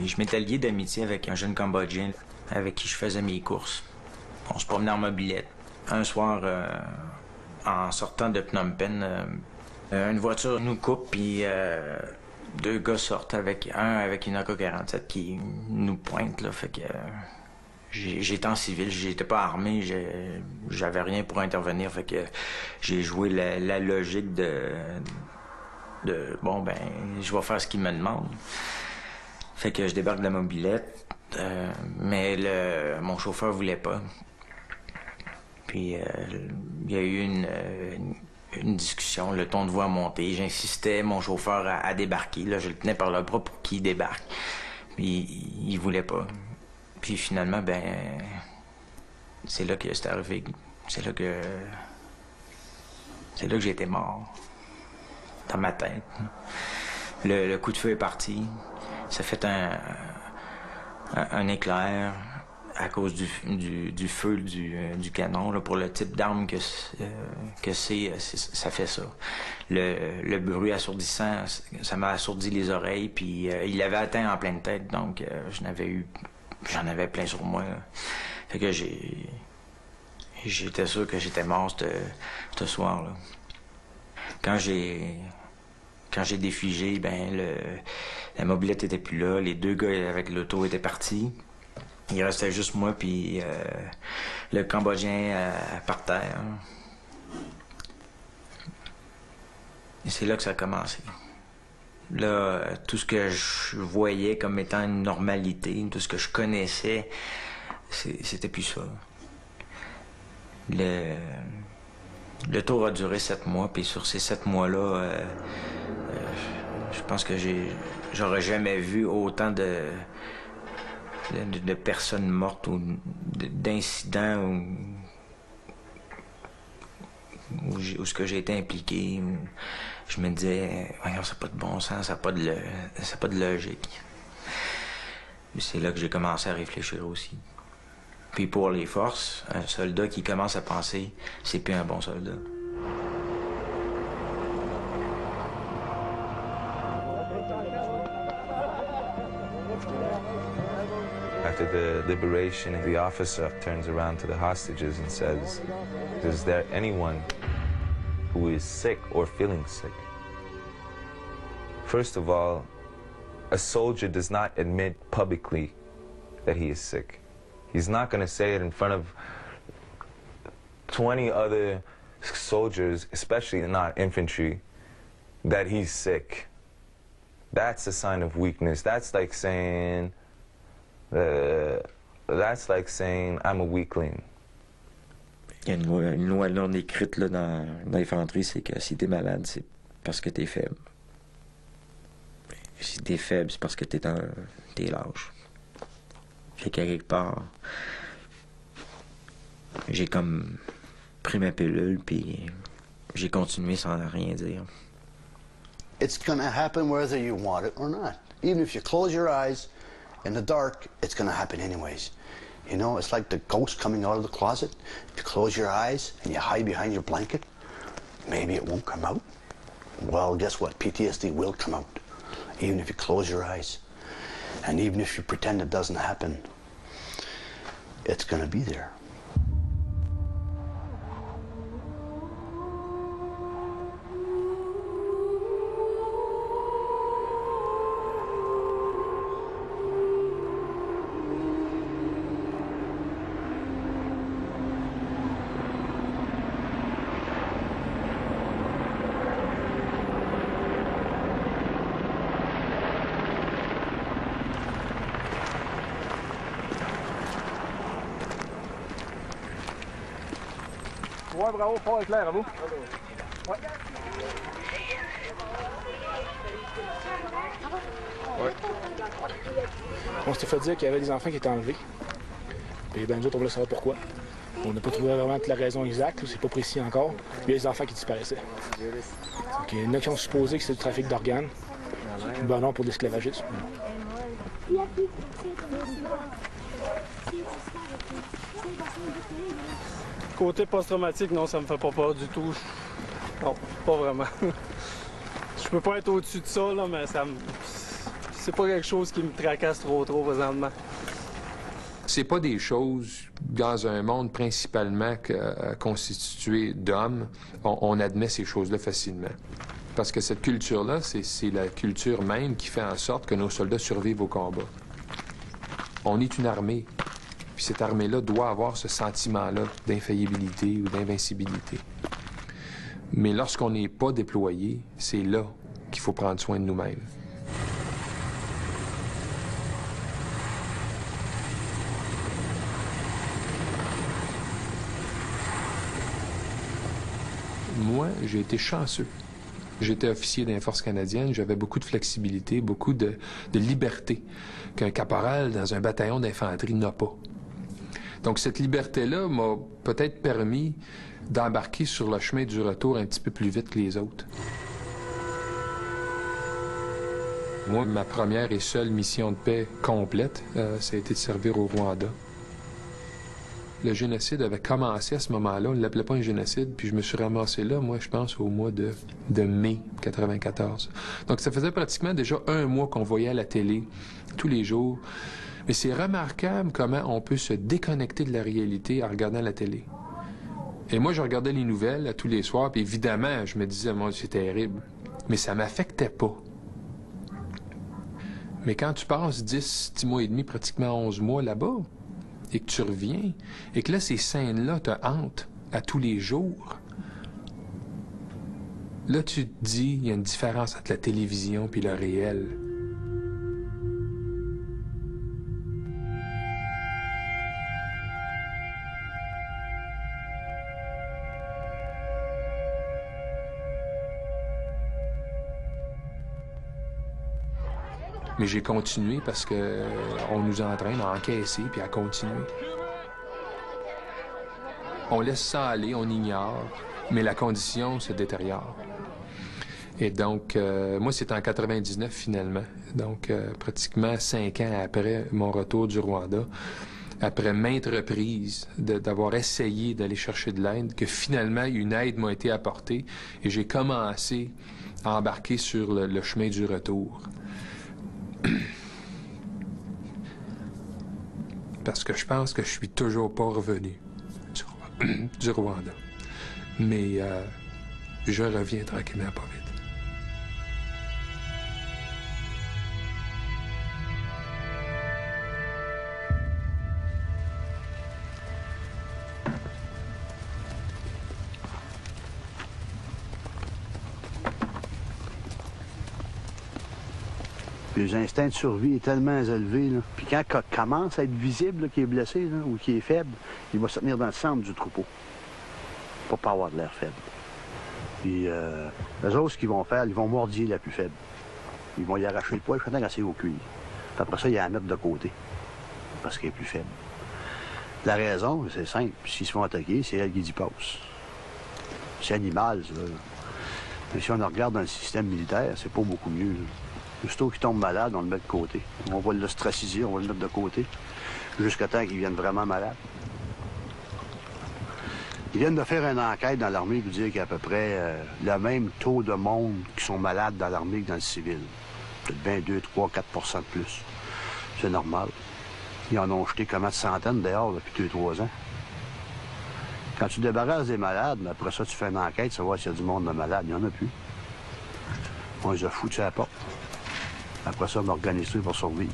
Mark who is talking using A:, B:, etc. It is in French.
A: Puis je m'étais lié d'amitié avec un jeune Cambodgien avec qui je faisais mes courses. On se promenait en mobilette. Un soir, en sortant de Phnom Penh, une voiture nous coupe, puis deux gars sortent avec une AK-47 qui nous pointe, là, fait que j'étais en civil, j'étais pas armé, j'avais rien pour intervenir, fait que j'ai joué la logique de bon, ben, je vais faire ce qu'ils me demandent. Fait que je débarque de la mobilette, mais mon chauffeur voulait pas. Puis il y a eu une discussion, le ton de voix a monté, j'insistais mon chauffeur à débarquer, là, je le tenais par le bras pour qu'il débarque. Puis il voulait pas. Puis finalement, ben, c'est là que c'est arrivé, c'est là que j'étais mort. Dans ma tête. Le coup de feu est parti. Ça fait un éclair à cause du feu du canon. Là, pour le type d'arme que c'est, ça fait ça. Le bruit assourdissant, ça m'a assourdi les oreilles, puis il l'avait atteint en pleine tête, donc j'en avais plein sur moi. Là. Fait que j'étais sûr que j'étais mort ce soir-là. Quand j'ai défigé, ben la mobilette était plus là, les deux gars avec l'auto étaient partis. Il restait juste moi puis le Cambodgien par terre. Et c'est là que ça a commencé. Là, tout ce que je voyais comme étant une normalité, tout ce que je connaissais, c'était plus ça. Le tour a duré 7 mois, puis sur ces 7 mois-là, je pense que j'aurais jamais vu autant de personnes mortes ou d'incidents où ce que j'ai été impliqué. Je me disais, voyons, ça n'a pas de bon sens, ça n'a pas de logique. C'est là que j'ai commencé à réfléchir aussi. Puis pour les forces, un soldat qui commence à penser, c'est plus un bon soldat.
B: After the liberation, the officer turns around to the hostages and says, "Is there anyone who is sick or feeling sick?" First of all, a soldier does not admit publicly that he is sick. He's not going to say it in front of 20 other soldiers, especially not infantry, that he's sick. That's a sign of weakness. That's like saying I'm a weakling.
C: Il y a une loi non écrite là, dans l'infanterie, c'est que si t'es malade, c'est parce que t'es faible. Si t'es faible, c'est parce que t'es lâche. Fait qu'à quelque part, j'ai comme pris ma pilule, puis j'ai continué sans rien dire.
D: It's gonna happen whether you want it or not. Even if you close your eyes in the dark, it's gonna happen anyways. You know, it's like the ghost coming out of the closet. If you close your eyes and you hide behind your blanket, maybe it won't come out. Well, guess what? PTSD will come out, even if you close your eyes. And even if you pretend it doesn't happen, it's gonna be there.
E: Ouais, bravo, fort et clair, à vous. Ouais. Ouais. On s'était fait dire qu'il y avait des enfants qui étaient enlevés. Puis ben, nous autres, on voulait savoir pourquoi. On n'a pas trouvé vraiment la raison exacte, c'est pas précis encore. Il y a des enfants qui disparaissaient. Donc, il y en a qui ont supposé que c'était du trafic d'organes. Ben non, pour l'esclavagisme.
F: Côté post-traumatique, non, ça me fait pas peur du tout. Non, pas vraiment. Je peux pas être au-dessus de ça, là, mais C'est pas quelque chose qui me tracasse trop présentement.
G: C'est pas des choses, dans un monde principalement constitué d'hommes, on admet ces choses-là facilement. Parce que cette culture-là, c'est la culture même qui fait en sorte que nos soldats survivent au combat. On est une armée, puis cette armée-là doit avoir ce sentiment-là d'infaillibilité ou d'invincibilité. Mais lorsqu'on n'est pas déployé, c'est là qu'il faut prendre soin de nous-mêmes. Moi, j'ai été chanceux. J'étais officier dans les forces canadiennes, j'avais beaucoup de flexibilité, beaucoup de liberté qu'un caporal dans un bataillon d'infanterie n'a pas. Donc cette liberté-là m'a peut-être permis d'embarquer sur le chemin du retour un petit peu plus vite que les autres. Moi, ma première et seule mission de paix complète, ça a été de servir au Rwanda. Le génocide avait commencé à ce moment-là. On ne l'appelait pas un génocide, puis je me suis ramassé là, moi, je pense, au mois de mai 1994. Donc, ça faisait pratiquement déjà un mois qu'on voyait à la télé, tous les jours. Mais c'est remarquable comment on peut se déconnecter de la réalité en regardant la télé. Et moi, je regardais les nouvelles tous les soirs, puis évidemment, je me disais, moi, c'est terrible. Mais ça m'affectait pas. Mais quand tu passes 10 mois et demi, pratiquement 11 mois là-bas, et que tu reviens, et que là, ces scènes-là te hantent à tous les jours, là, tu te dis, il y a une différence entre la télévision puis le réel. Mais j'ai continué parce que on nous entraîne à encaisser puis à continuer. On laisse ça aller, on ignore, mais la condition se détériore. Et donc, moi, c'était en 99 finalement. Donc, pratiquement 5 ans après mon retour du Rwanda, après maintes reprises d'avoir essayé d'aller chercher de l'aide, que finalement, une aide m'a été apportée et j'ai commencé à embarquer sur le chemin du retour. Parce que je pense que je suis toujours pas revenu du Rwanda. Mais je reviens tranquillement pas vite.
D: Les instincts de survie est tellement élevé, là. Puis quand il commence à être visible, qu'il est blessé, là, ou qu'il est faible, il va se tenir dans le centre du troupeau. Pour pas avoir de l'air faible. Puis eux autres, ce qu'ils vont faire, ils vont mordiller la plus faible. Ils vont y arracher le poil jusqu'à temps qu'elle s'est au cuir. Puis après ça, ils la mettent de côté. Parce qu'elle est plus faible. La raison, c'est simple. S'ils se font attaquer, c'est elle qui y passe. C'est animal, ça. Mais si on regarde dans le système militaire, c'est pas beaucoup mieux, là. Aussitôt qu'il tombe malade, on le met de côté. On va l'ostraciser, on va le mettre de côté, jusqu'à temps qu'il vienne vraiment malade. Ils viennent de faire une enquête dans l'armée pour dire qu'il y a à peu près le même taux de monde qui sont malades dans l'armée que dans le civil. Peut-être bien 2, 3, 4 de plus. C'est normal. Ils en ont jeté comment de centaines dehors depuis 2-3 ans. Quand tu débarrasses des malades, mais après ça, tu fais une enquête, savoir s'il y a du monde de malade. Il n'y en a plus. On les a foutus à la porte. Après ça, on organise tout pour survivre.